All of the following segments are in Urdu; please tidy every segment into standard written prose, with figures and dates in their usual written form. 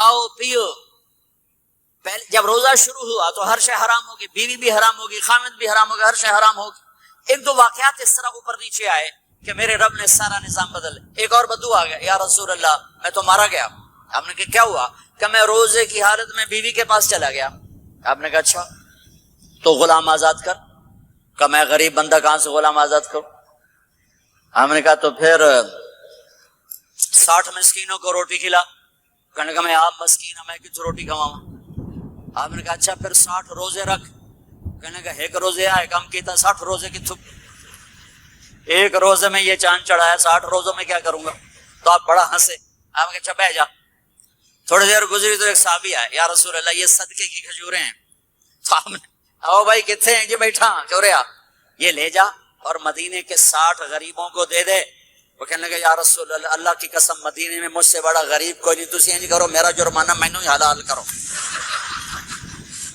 کھاؤ پیو. پہلے جب روزہ شروع ہوا تو ہر شے حرام ہوگی, بیوی بھی حرام ہوگی, خامد بھی حرام ہوگا, ہر شے حرام ہوگی. ایک دو واقعات اس طرح اوپر نیچے آئے کہ میرے رب نے سارا نظام بدل. ایک اور بدو آ گیا, یا رسول اللہ میں تو مارا گیا. آپ نے کہا کیا ہوا؟ کہ میں روزے کی حالت میں بیوی کے پاس چلا گیا. آپ نے کہا اچھا تو غلام آزاد کر. کہ میں غریب بندہ کہاں سے غلام آزاد کروں؟ ہم نے کہا تو پھر 60 مسکینوں کو روٹی کھلا. کہنے کا میں آپ مسکین ہوں, میں کتوں روٹی کھواؤں؟ آپ نے کہا اچھا پھر 60 روزے رکھ. کہنے کا ایک روزے آئے کم کیتا 60 روزے کی تھپ. ایک روزے میں یہ چاند چڑھا ہے, 60 روزوں میں کیا کروں گا؟ تو آپ بڑا ہنسے. آپ نے کہا اچھا بیٹھ جا. تھوڑی دیر گزری تو ایک صحابی آئے, یا رسول اللہ یہ صدقے کی کھجوریں ہیں. تو آپ نے او بھائی کتنے ہیں؟ جی بیٹھا چوریا, یہ لے جا اور مدینے کے 60 غریبوں کو دے دے. وہ کہنے لگا یا رسول اللہ اللہ کی قسم مدینے میں مجھ سے بڑا غریب کوئی نہیں, تسی انج کرو میرا جرمانہ مینوں ہی حلال کرو.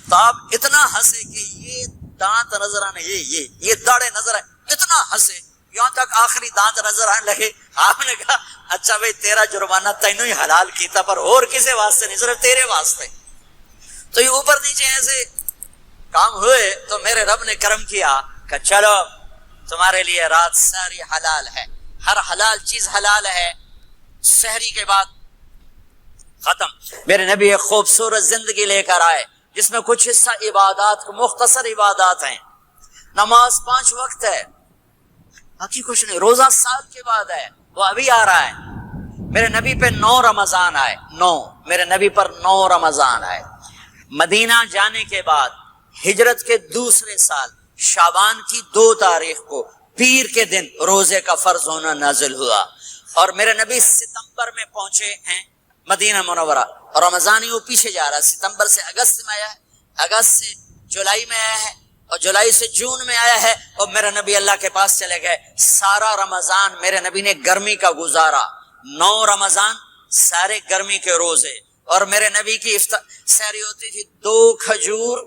تو آپ اتنا ہنسے کہ یہ دانت نظر آنے, یہ داڑے نظر آئے, اتنا ہنسے یہاں تک آخری دانت نظر آنے لگے. آپ نے کہا اچھا بھائی تیرا جرمانہ تینوں ہی حلال کیتا, پر اور کسی واسطے نہیں, صرف تیرے واسطے. تو یہ اوپر نیچے ایسے کام ہوئے تو میرے رب نے کرم کیا کہ چلو تمہارے لیے رات ساری حلال ہے, ہر حلال چیز حلال ہے. سحری کے بعد ختم. میرے نبی ایک خوبصورت زندگی لے کر آئے جس میں کچھ حصہ عبادات کو, مختصر عبادات ہیں. نماز 5 وقت ہے, باقی کچھ نہیں. روزہ سال کے بعد ہے, وہ ابھی آ رہا ہے. میرے نبی پہ 9 رمضان آئے, 9 میرے نبی پر 9 رمضان آئے. مدینہ جانے کے بعد ہجرت کے دوسرے سال شعبان کی 2 تاریخ کو پیر کے دن روزے کا فرض ہونا نازل ہوا. اور میرے نبی ستمبر میں پہنچے ہیں مدینہ منورہ, اور رمضان ہی وہ پیچھے جا رہا ہے. ستمبر سے اگست میں آیا ہے, اگست سے جولائی میں آیا ہے, اور جولائی سے جون میں آیا ہے. اور میرے نبی اللہ کے پاس چلے گئے. سارا رمضان میرے نبی نے گرمی کا گزارا. 9 رمضان سارے گرمی کے روزے. اور میرے نبی کی سحری ہوتی تھی 2 کھجور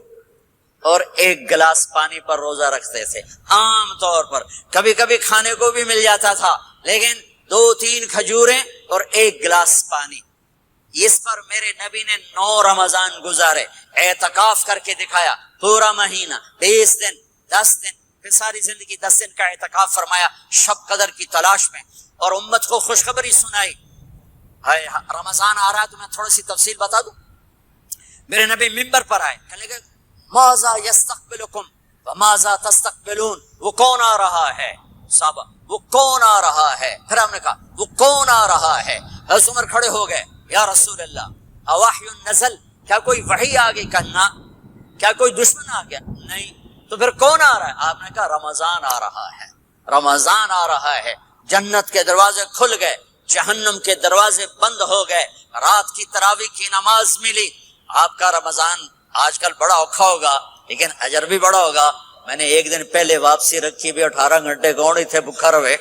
اور 1 گلاس پانی پر روزہ رکھتے تھے عام طور پر. کبھی کبھی کھانے کو بھی مل جاتا تھا, لیکن 2-3 کھجوریں اور 1 گلاس پانی. اس پر میرے نبی نے 9 رمضان گزارے, اعتکاف کر کے دکھایا. پورا مہینہ 20 دن 10 دن, پھر ساری زندگی 10 دن کا اعتکاف فرمایا شب قدر کی تلاش میں, اور امت کو خوشخبری سنائی. رمضان آ رہا ہے تو میں تھوڑی سی تفصیل بتا دوں. میرے نبی منبر پر آئے, کہنے لگے ماذا یستقبلکم وماذا تستقبلون. وہ کون آ رہا ہے صحابہ, وہ کون آ رہا ہے؟ پھر ہم نے کہا وہ کون آ رہا ہے؟ حضرت عمر کھڑے ہو گئے, یا رسول اللہ اوحی نزل, کیا کوئی وحی آ گئی؟ کہنا کیا کوئی دشمن آ گیا؟ نہیں. تو پھر کون آ رہا ہے؟ آپ نے کہا رمضان آ رہا ہے, رمضان آ رہا ہے. جنت کے دروازے کھل گئے, جہنم کے دروازے بند ہو گئے, رات کی تراویح کی نماز ملی. آپ کا رمضان آج کل بڑا اوکھا ہوگا لیکن اجر بھی بڑا ہوگا. میں نے ایک دن پہلے واپسی رکھی بھی, 18 گھنٹے کون ہی تھے بکھا رہے.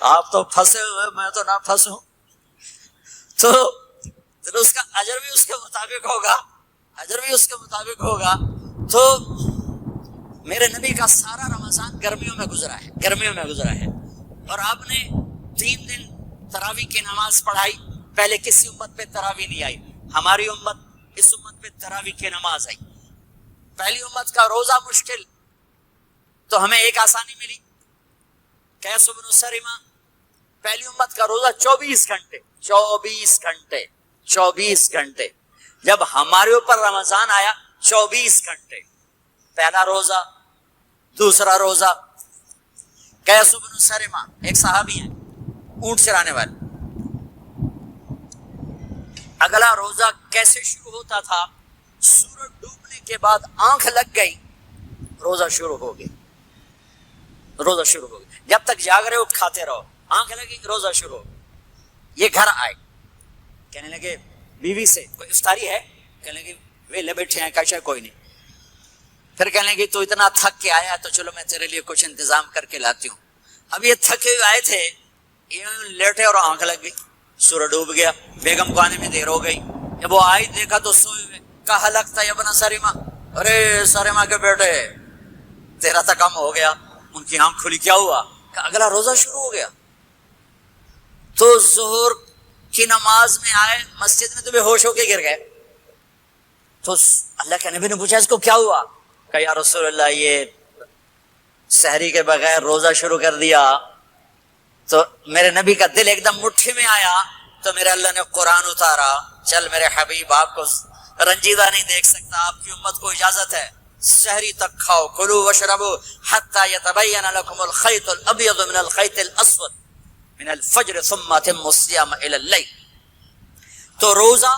آپ تو پھنسے ہوئے, میں تو نہ پھنسوں. تو اس کا اجر بھی اس کے مطابق ہوگا, اجر بھی اس کے مطابق ہوگا. تو میرے نبی کا سارا رمضان گرمیوں میں گزرا ہے, گرمیوں میں گزرا ہے. اور آپ نے 3 دن تراویح کی نماز پڑھائی. پہلے کسی امت پہ تراویح نہیں آئی, ہماری امت اس امت پہ تراویح کی نماز آئی. پہلی امت کا روزہ مشکل, تو ہمیں ایک آسانی ملی, قیس بن سریمہ. پہلی امت کا روزہ 24 گھنٹے 24 گھنٹے 24 گھنٹے. جب ہمارے اوپر رمضان آیا 24 گھنٹے. پہلا روزہ, دوسرا روزہ. قیس بن سریمہ ایک صحابی ہیں, اونٹ چرانے والے. اگلا روزہ کیسے شروع ہوتا تھا؟ سورج ڈوبنے کے بعد آنکھ لگ گئی, روزہ شروع ہو گیا, روزہ شروع ہو گیا. جب تک جاگ رہے ہو کھاتے رہو, آنکھ لگی روزہ شروع ہو. یہ گھر آئے, کہنے لگے بیوی سے کوئی افطاری ہے؟ کہنے لگے ویلے بیٹھے ہیں, کیسا کوئی نہیں. پھر کہنے لگے تو اتنا تھک کے آیا تو چلو میں تیرے لیے کچھ انتظام کر کے لاتی ہوں. اب یہ تھکے ہوئے آئے تھے, یہ لیٹے اور آنکھ لگ گئی, سورج ڈوب گیا. بیگم کو آنے میں دیر ہو گئی. جب وہ آئی دیکھا تو سوئے ہوئے. کہا لگتا ہے ابن سریمہ, ارے سریمہ کے بیٹے تیرا تو کم ہو گیا. ان کی آنکھ کھلی, کیا ہوا؟ کہ اگلا روزہ شروع ہو گیا. تو ظہر کی نماز میں آئے, مسجد میں تو بے ہوش ہو کے گر گئے. تو اللہ کے نبی نے پوچھا اس کو کیا ہوا؟ کہ یا رسول اللہ یہ سحری کے بغیر روزہ شروع کر دیا. تو میرے نبی کا دل ایک دم مٹھی میں آیا, تو میرے اللہ نے قرآن اتارا, چل میرے حبیب آپ کو رنجیدہ نہیں دیکھ سکتا, آپ کی امت کو اجازت ہے سحری تک کھاؤ, کلوا واشربوا حتی یتبین لکم الخیط الابیض من الخیط الاسود من الفجر ثم اتموا الصیام الی اللیل. تو روزہ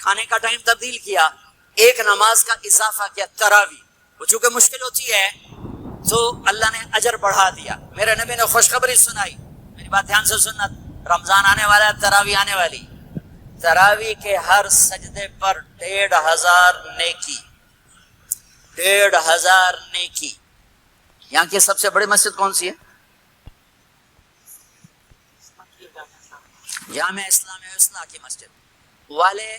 کھانے کا ٹائم تبدیل کیا, ایک نماز کا اضافہ کیا, تراویح. وہ چونکہ مشکل ہوتی ہے تو اللہ نے اجر بڑھا دیا. میرے نبی نے خوشخبری سنائی, میری بات دھیان سے سننا, رمضان آنے والا ہے, تراویح آنے والی. تراویح کے ہر سجدے پر 1500 نیکی, 1500 نیکی. یہاں کی سب سے بڑی مسجد کون سی ہے؟ جامع اسلامیہ حسنہ کی مسجد والے.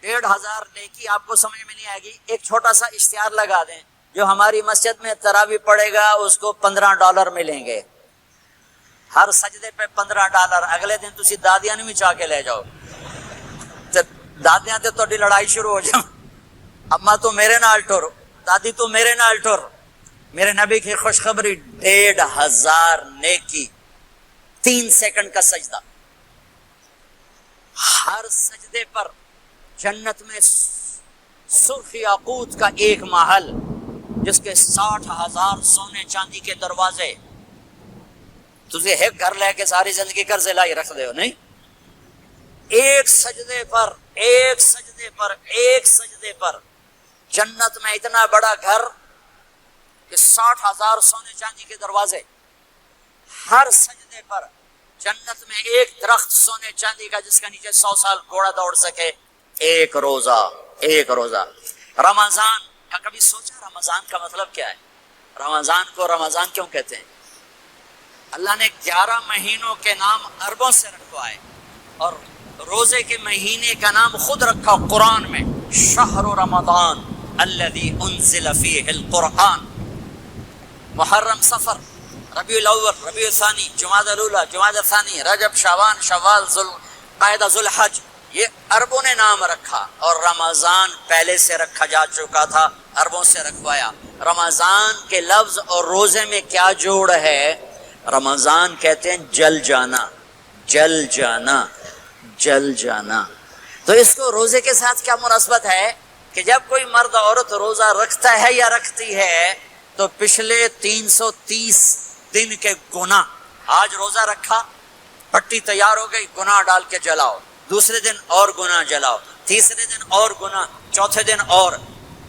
1500 نیکی آپ کو سمجھ میں نہیں آئے گی. ایک چھوٹا سا اشتہار لگا دیں, جو ہماری مسجد میں تراویح پڑے گا اس کو $15 ملیں گے, ہر سجدے پہ $15. اگلے دن تسی دادیاں نہیں چاہ کے لے جاؤ, دادیاں تے تہاڈی لڑائی شروع ہو جاؤ, اما تو میرے نال ٹر, دادی تو میرے نال ٹر. میرے نبی کی خوشخبری, 1500 نیکی, 3 سیکنڈ کا سجدہ. ہر سجدے پر جنت میں سرخ یاقوت کا ایک محل, جس کے 60,000 سونے چاندی کے دروازے. تجھے ایک گھر لے کے ساری زندگی قرضے لائی رکھ دے ہو نہیں. ایک سجدے پر, ایک سجدے پر, ایک سجدے پر جنت میں اتنا بڑا گھر کہ 60,000 سونے چاندی کے دروازے. ہر سجدے پر جنت میں ایک درخت سونے چاندی کا جس کا نیچے 100 سال گھوڑا دوڑ سکے. ایک روزہ, ایک روزہ. رمضان کا کبھی سوچا رمضان کا مطلب کیا ہے؟ رمضان کو رمضان کیوں کہتے ہیں؟ اللہ نے 11 مہینوں کے نام عربوں سے رکھوائے, اور روزے کے مہینے کا نام خود رکھا قرآن میں, شہر رمضان الذی انزل فیہ القرآن. محرم, صفر, ربیع الاول, ربیع الثانی, جمادی الاولی, جمادی الثانی, رجب, شعبان, شوال, ذوالقعدہ, ذوالحج. یہ عربوں نے نام رکھا, اور رمضان پہلے سے رکھا جا چکا تھا, عربوں سے رکھوایا. رمضان کے لفظ اور روزے میں کیا جوڑ ہے؟ رمضان کہتے ہیں جل جانا, جل جانا, جل جانا. تو اس کو روزے کے ساتھ کیا مناسبت ہے کہ جب کوئی مرد عورت روزہ رکھتا ہے یا رکھتی ہے تو پچھلے 330 دن کے گناہ, آج روزہ رکھا, پٹی تیار ہو گئی, گناہ ڈال کے جلاؤ, دوسرے دن اور گناہ جلاؤ, تیسرے دن اور گناہ, چوتھے دن اور,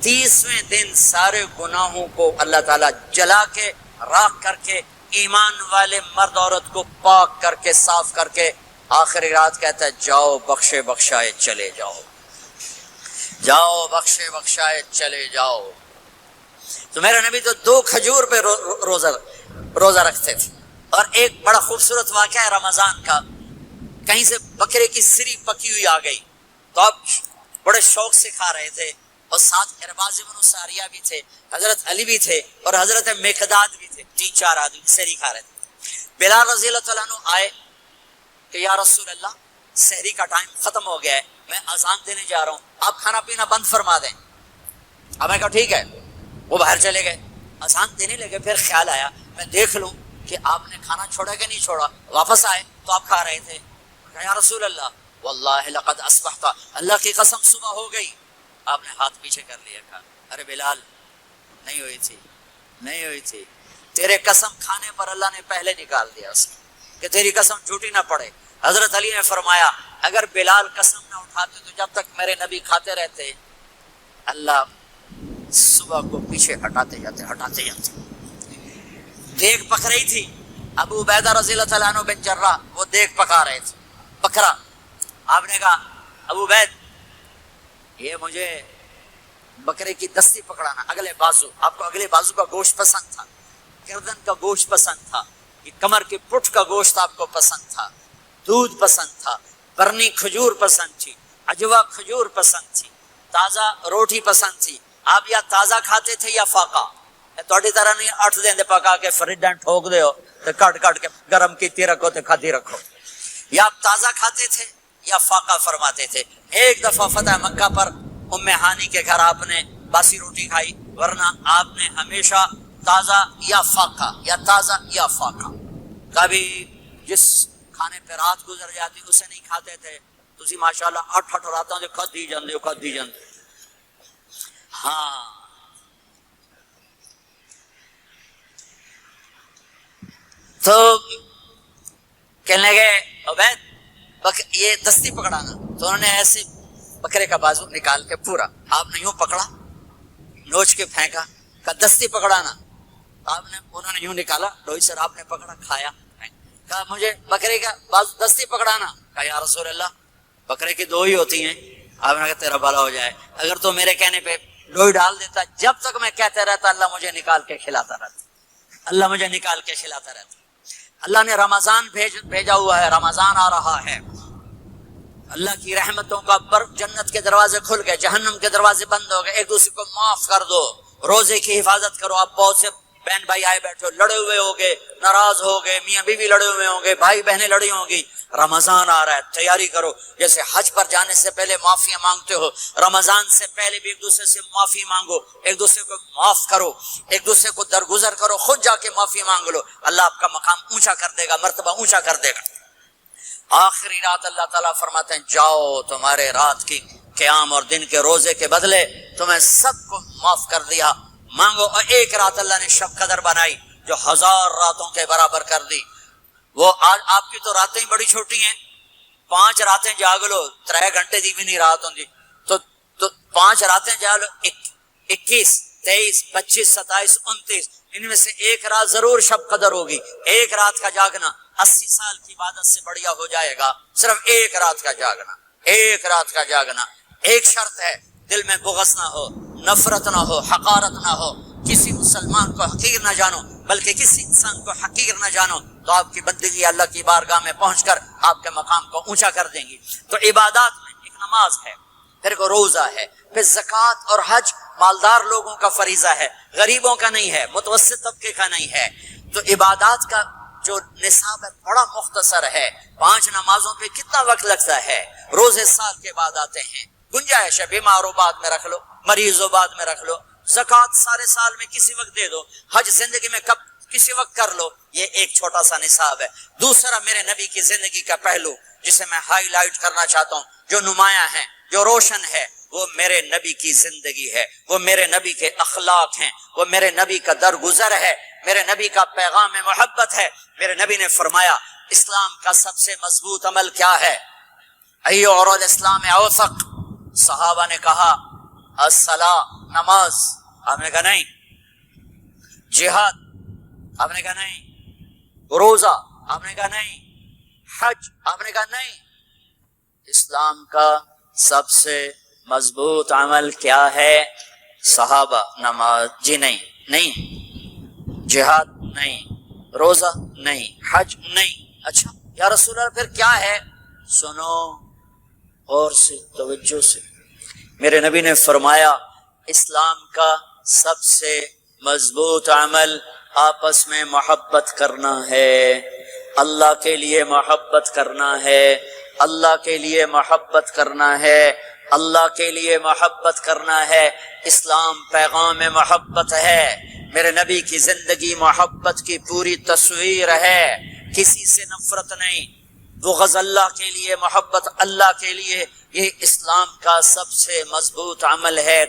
30ویں دن سارے گناہوں کو اللہ تعالیٰ جلا کے, راکھ کر کے, ایمان والے مرد عورت کو پاک کر کے, صاف کر کے, آخری رات کہتا ہے جاؤ بخشے بخشائے چلے جاؤ, جاؤ بخشے بخشائے چلے جاؤ. تو میرے نبی تو 2 کھجور پہ روزہ رکھتے تھے. اور ایک بڑا خوبصورت واقعہ ہے رمضان کا, کہیں سے بکرے کی سری پکی ہوئی آ گئی, تو آپ بڑے شوق سے کھا رہے تھے, اور ساتھ ارباز بن ساریہ بھی تھے, حضرت علی بھی تھے, اور حضرت مقداد بھی تھے. 3-4 آدمی سحری کھا رہے تھے. بلال رضی اللہ تعالیٰ عنہ آئے کہ یا رسول اللہ سحری کا ٹائم ختم ہو گیا ہے, میں اذان دینے جا رہا ہوں, آپ کھانا پینا بند فرما دیں. اب میں کہا ٹھیک ہے. وہ باہر چلے گئے, اذان دینے لگے. پھر خیال آیا میں دیکھ لوں کہ آپ نے کھانا چھوڑا کہ نہیں چھوڑا. واپس آئے تو آپ کھا رہے تھے. یا رسول اللہ واللہ لقد اصبحت, اللہ کی قسم صبح ہو گئی. آپ نے ہاتھ پیچھے کر لیا, کہا ارے بلال نہیں ہوئی تھی, نہیں ہوئی تھی, تیرے قسم کھانے پر اللہ نے پہلے نکال دیا اس کو, کہ تیری قسم جھوٹی نہ پڑے. حضرت علی نے فرمایا اگر بلال قسم نہ اٹھاتے تو جب تک میرے نبی کھاتے رہتے اللہ صبح کو پیچھے ہٹاتے جاتے. دیگ پک رہی تھی, ابو عبیدہ رضی اللہ تعالیٰ عنہ بن جراح وہ دیگ پکا رہے تھے, بکرا. آپ نے کہا ابو عبید یہ مجھے بکرے کی دستی پکڑانا, اگلے بازو. آپ کو اگلے بازو کا گوشت پسند تھا, گردن کا گوشت پسند تھا, یہ کمر کے پٹھ کا گوشت آپ کو پسند تھا, دودھ پسند تھا, برنی کھجور پسند تھی, عجوا کھجور پسند تھی, تازہ روٹی پسند تھی. آپ یا تازہ کھاتے تھے یا فاقہ. تھوڑی طرح نہیں 8 دن پکا کے فریڈاں ٹھوک دے ہو تو کٹ کے گرم کیتی رکھو تو کھاتی رکھو. یا آپ تازہ کھاتے تھے یا فاقہ فرماتے تھے. ایک دفعہ فتح مکہ پر ام ہانی کے گھر آپ نے باسی روٹی کھائی، ورنہ آپ نے ہمیشہ تازہ یا فاقہ یا تازہ یا فاقہ. کبھی جس کھانے پہ رات گزر جاتی اسے نہیں کھاتے تھے. تسی ماشاءاللہ 8 راتاں دے کھدی جاندے. ہاں تو کہنے لگے عبید یہ دستی پکڑانا. تو انہوں نے ایسے بکرے کا بازو نکال کے پورا آپ نے یوں پکڑا، نوچ کے پھینکا. کہا دستی پکڑانا. آپ نے انہوں نے یوں نکالا، ڈوئی سر آپ نے پکڑا، کھایا. کہا مجھے بکرے کا بازو دستی پکڑانا. کہا یا رسول اللہ بکرے کی 2 ہی ہوتی ہیں. آپ نے کہا تیرا بھلا ہو جائے، اگر تو میرے کہنے پہ ڈوئی ڈال دیتا، جب تک میں کہتے رہتا اللہ مجھے نکال کے کھلاتا رہتا، اللہ مجھے نکال کے کھلاتا رہتا. اللہ نے رمضان بھیجا ہوا ہے، رمضان آ رہا ہے. اللہ کی رحمتوں کا پر جنت کے دروازے کھل گئے، جہنم کے دروازے بند ہو گئے. ایک دوسرے کو معاف کر دو، روزے کی حفاظت کرو. آپ بہت سے بہن بھائی آئے بیٹھے ہو، لڑے ہوئے ہوگے، ناراض ہوگے، میاں بیوی لڑے ہوئے ہوں گے، بھائی بہنیں لڑی ہوں گی. رمضان آ رہا ہے، تیاری کرو. جیسے حج پر جانے سے پہلے معافیاں مانگتے ہو، رمضان سے پہلے بھی ایک دوسرے سے معافی مانگو، ایک دوسرے کو معاف کرو، ایک دوسرے کو درگزر کرو. خود جا کے معافی مانگ لو، اللہ آپ کا مقام اونچا کر دے گا، مرتبہ اونچا کر دے گا. آخری رات اللہ تعالیٰ فرماتے ہیں جاؤ، تمہارے رات کی قیام اور دن کے روزے کے بدلے تمہیں سب کو معاف کر دیا. مانگو. اور ایک رات اللہ نے شب قدر بنائی جو 1000 راتوں کے برابر کر دی. وہ آج آپ کی تو راتیں بڑی چھوٹی ہیں، 5 راتیں جاگ لو، 3 گھنٹے دی بھی نہیں رات ہوندی. تو 5 راتیں جاگ لو، 21 23 25 27 29، ان میں سے ایک رات ضرور شب قدر ہوگی. ایک رات کا جاگنا 80 سال کی عبادت سے بڑھیا ہو جائے گا. صرف ایک رات کا جاگنا، ایک رات کا جاگنا. ایک شرط ہے، دل میں بغض نہ ہو، نفرت نہ ہو، حقارت نہ ہو. کسی مسلمان کو حقیر نہ جانو، بلکہ کسی انسان کو حقیر نہ جانو، تو آپ کی بندگی اللہ کی بارگاہ میں پہنچ کر آپ کے مقام کو اونچا کر دیں گی. تو عبادات میں ایک نماز ہے، پھر کو روزہ ہے، پھر زکوٰۃ اور حج مالدار لوگوں کا فریضہ ہے، غریبوں کا نہیں ہے، متوسط طبقے کا نہیں ہے. تو عبادات کا جو نصاب ہے بڑا مختصر ہے. 5 نمازوں پہ کتنا وقت لگتا ہے؟ روزے سال کے بعد آتے ہیں، گنجائش ہے، بیمار و بعد میں رکھ لو، مریض و بعد میں رکھ لو. زکوٰۃ سارے سال میں کسی وقت دے دو، حج زندگی میں کب کسی وقت کر لو. یہ ایک چھوٹا سا نصاب ہے. دوسرا میرے نبی کی زندگی کا پہلو جسے میں ہائی لائٹ کرنا چاہتا ہوں، جو نمایاں ہے، جو روشن ہے، وہ میرے نبی کی زندگی ہے، وہ میرے نبی کے اخلاق ہیں، وہ میرے نبی کا درگزر ہے، میرے نبی کا پیغام محبت ہے. میرے نبی نے فرمایا اسلام کا سب سے مضبوط عمل کیا ہے؟ ایو اور الاسلام اوثق. صحابہ نے کہا الصلاۃ، نماز. آپ نے کہا نہیں. جہاد؟ آپ نے کہا نہیں. روزہ؟ آپ نے کہا نہیں. حج؟ آپ نے کہا نہیں. اسلام کا سب سے مضبوط عمل کیا ہے؟ صحابہ نماز. جی نہیں. جہاد نہیں. روزہ نہیں. حج نہیں. اچھا یا رسول اللہ پھر کیا ہے؟ سنو اور سے توجہ سے. میرے نبی نے فرمایا اسلام کا سب سے مضبوط عمل آپس میں محبت کرنا ہے. اللہ کے لیے محبت کرنا ہے، اللہ کے لیے محبت کرنا ہے، اللہ کے لیے محبت کرنا ہے. اسلام پیغام محبت ہے. میرے نبی کی زندگی محبت کی پوری تصویر ہے. کسی سے نفرت نہیں، بغض اللہ کے لیے، محبت اللہ کے لیے. یہ اسلام کا سب سے مضبوط عمل ہے.